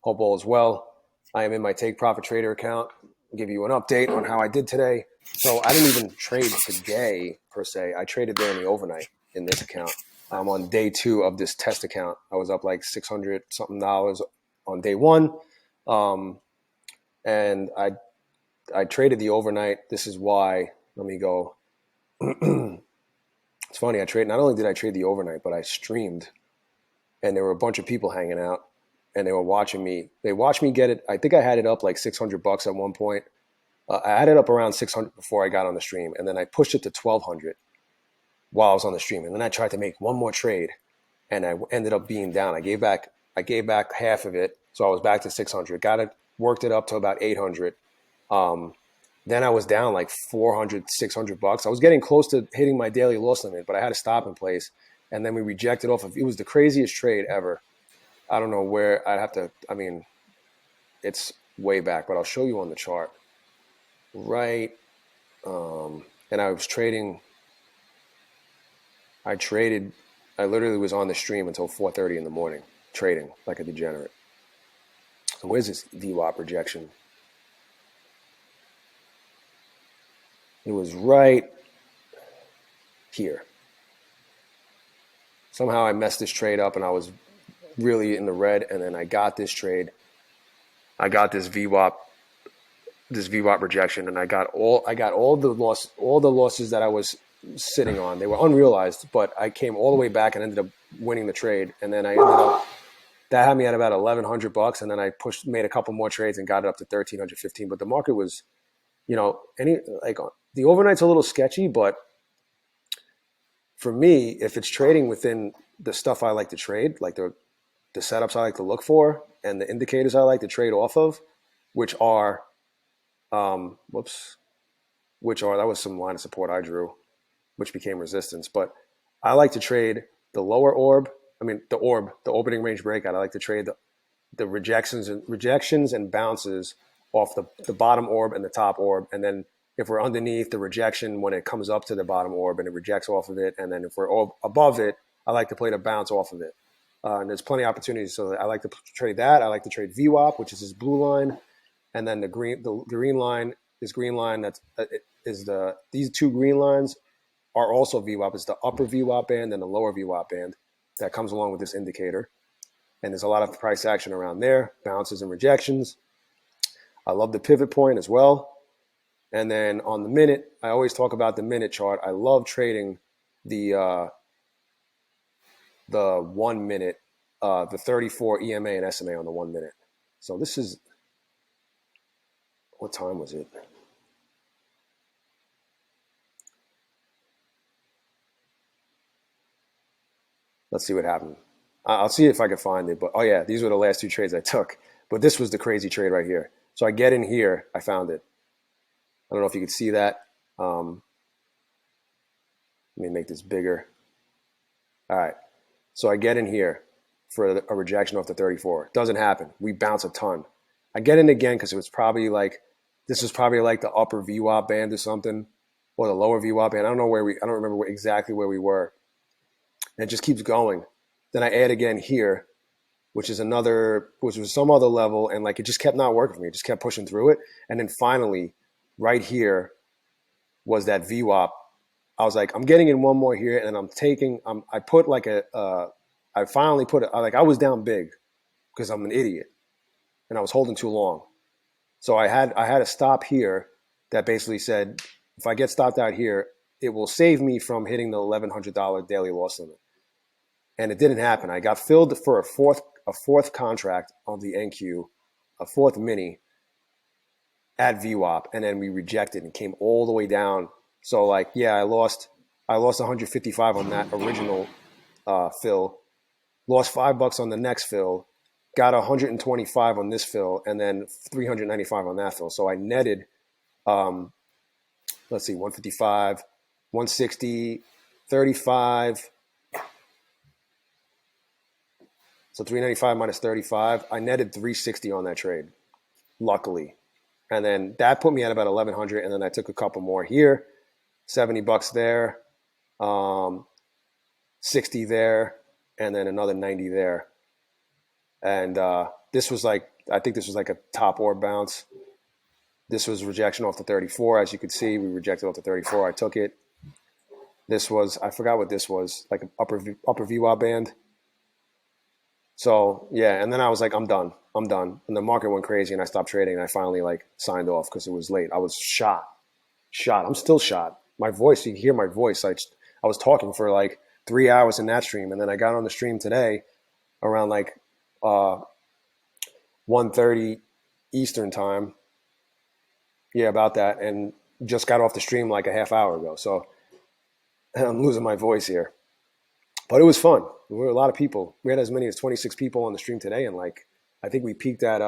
Hope all is well. I am in my Take Profit Trader account. I'll give you an update on how I did today. So I didn't even trade today per se. I traded there in the overnight in this account. I'm on day 2 of this test account. I was up like $600 something on day 1. And I traded the overnight. This is why. Let me go. It's funny. Not only did I trade the overnight, but I streamed, and there were a bunch of people hanging out, and they were watching me. They watched me get it. I think I had it up like $600 at one point. I had it up around 600 before I got on the stream, and then I pushed it to 1,200 while I was on the stream, and then I tried to make one more trade, and I ended up being down. I gave back half of it, so I was back to 600. Got it, worked it up to about 800. Then I was down like 400, $600. I was getting close to hitting my daily loss limit, but I had to stop in place. And then we rejected off of, it was the craziest trade ever. I don't know where I'd have to, I mean, it's way back, but I'll show you on the chart. Right. And I was trading, I literally was on the stream until 4:30 in the morning, trading like a degenerate. So where's this VWAP rejection? It was right here. Somehow I messed this trade up and I was really in the red, and then I got this trade. I got this VWAP rejection, and I got all the losses that I was sitting on. They were unrealized, but I came all the way back and ended up winning the trade. And then I ended up, that had me at about $1,100, and then I made a couple more trades and got it up to 1,315. But the market was, the overnight's a little sketchy, but for me, if it's trading within the stuff I like to trade, like the setups I like to look for and the indicators I like to trade off of, which are, that was some line of support I drew, which became resistance. But I like to trade the lower orb. I mean, the opening range breakout. I like to trade the rejections and bounces off the bottom orb and the top orb. And then if we're underneath the rejection when it comes up to the bottom orb and it rejects off of it, and then if we're above it, I like to play the bounce off of it. And there's plenty of opportunities. So I like to trade that. I like to trade VWAP, which is this blue line, and then the green line, this green line these two green lines are also VWAP. It's the upper VWAP band and the lower VWAP band that comes along with this indicator. And there's a lot of price action around there, bounces and rejections. I love the pivot point as well. And then on the minute, I always talk about the minute chart. I love trading the 1 minute, the 34 EMA and SMA on the 1 minute. So this is, what time was it? Let's see what happened. I'll see if I can find it. But oh yeah, these were the last 2 trades I took. But this was the crazy trade right here. So I get in here, I found it. I don't know if you could see that. Let me make this bigger. All right. So I get in here for a rejection off the 34. Doesn't happen. We bounce a ton. I get in again because this was probably like the upper VWAP band or something, or the lower VWAP band. I don't remember exactly where we were. And it just keeps going. Then I add again here, which was some other level, and like it just kept not working for me. It just kept pushing through it. And then finally, right here was that VWAP. I was like, I'm getting in one more here, and I put like I finally put it, I was down big because I'm an idiot and I was holding too long. So I had a stop here that basically said, if I get stopped out here, it will save me from hitting the $1,100 daily loss limit. And it didn't happen. I got filled for a fourth contract on the NQ, a fourth mini at VWAP, and then we rejected and came all the way down. So like, yeah, I lost 155 on that original fill, lost $5 on the next fill, got 125 on this fill, and then 395 on that fill. So I netted, 155, 160, 35. So 395 minus 35, I netted 360 on that trade, luckily. And then that put me at about 1,100, and then I took a couple more here, $70 there, 60 there, and then another 90 there. And this was like I think this was like a top orb bounce. This was rejection off the 34. As you could see, we rejected off the 34. I took it. This was, I forgot what this was, like an upper VWAP band. So yeah, and then I was like, I'm done. And the market went crazy, and I stopped trading. And I finally like signed off because it was late. I was shot. I'm still shot. My voice, you can hear my voice. I was talking for like 3 hours in that stream, and then I got on the stream today around like 1:30 Eastern time. Yeah, about that, and just got off the stream like a half hour ago. So I'm losing my voice here. But it was fun. There were a lot of people. We had as many as 26 people on the stream today, and like I think we peaked at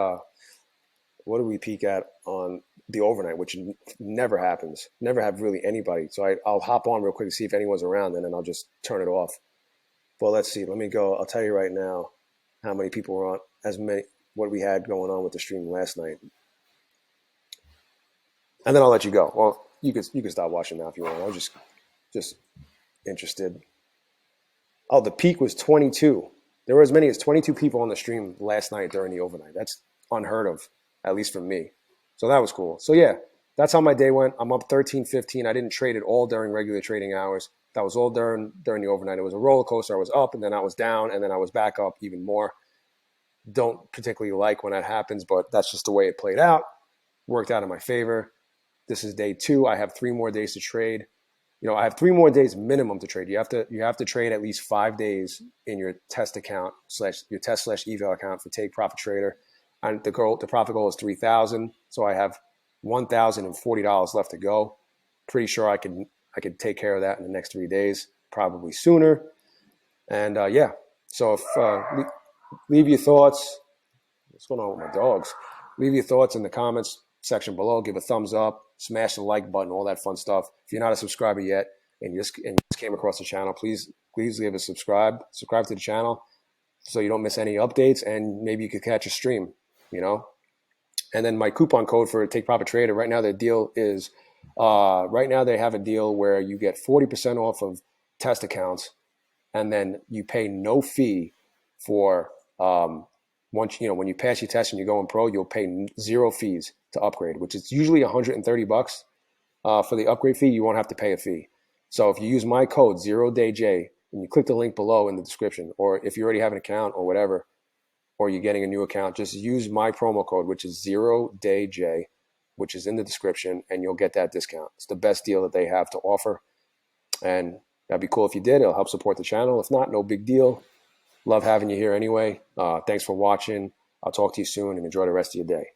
what did we peak at on the overnight, which never happens. Never have really anybody. So I'll hop on real quick to see if anyone's around, and then I'll just turn it off. But let's see. Let me go. I'll tell you right now how many people were on, as many what we had going on with the stream last night, and then I'll let you go. Well, you can stop watching now if you want. I was just interested. Oh, the peak was 22. There were as many as 22 people on the stream last night during the overnight. That's unheard of, at least for me. So that was cool. So yeah, that's how my day went. I'm up 13.15. I didn't trade at all during regular trading hours. That was all during the overnight. It was a roller coaster. I was up, and then I was down, and then I was back up even more. Don't particularly like when that happens, but that's just the way it played out. Worked out in my favor. This is day 2. I have 3 more days to trade. I have 3 more days minimum to trade. You have to trade at least 5 days in your test account your test/eval account for takeprofittrader. And the profit goal is 3,000. So I have $1,040 left to go. Pretty sure I can take care of that in the next 3 days, probably sooner. And yeah, so if leave your thoughts. What's going on with my dogs? Leave your thoughts in the comments section below. Give a thumbs up, smash the like button, all that fun stuff. If you're not a subscriber yet and you just came across the channel, please give a subscribe to the channel so you don't miss any updates, and maybe you could catch a stream, And then my coupon code for Take Profit Trader right now, the deal is right now they have a deal where you get 40% off of test accounts, and then you pay no fee for once when you pass your test and you're going pro, you'll pay 0 fees to upgrade, which is usually $130 for the upgrade fee. You won't have to pay a fee. So if you use my code ZERODAYJAY and you click the link below in the description, or if you already have an account or whatever, or you're getting a new account, just use my promo code, which is ZERODAYJ, which is in the description, and you'll get that discount. It's the best deal that they have to offer, and that'd be cool if you did. It'll help support the channel. If not, no big deal. Love having you here anyway. Thanks for watching. I'll talk to you soon, and enjoy the rest of your day.